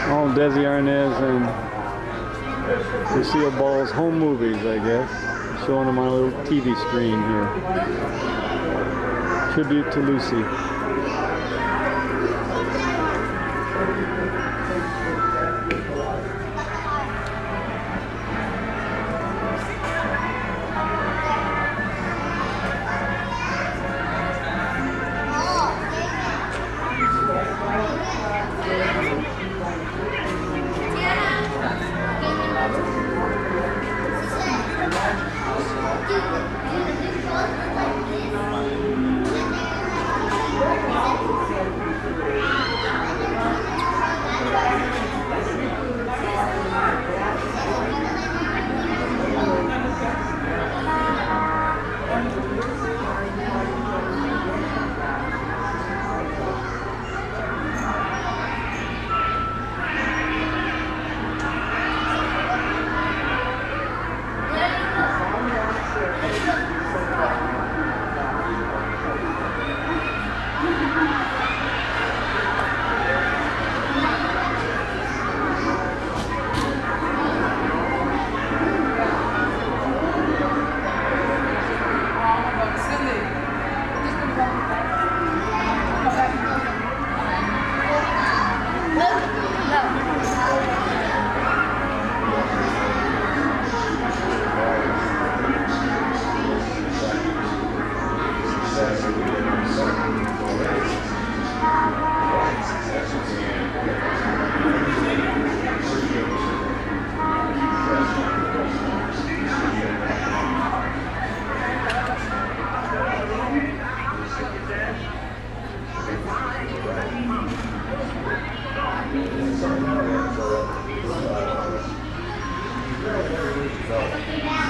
All Desi, Arnaz, and Lucille Ball's home movies, I guess. Showing them on a little TV screen here. Tribute to Lucie. Yeah.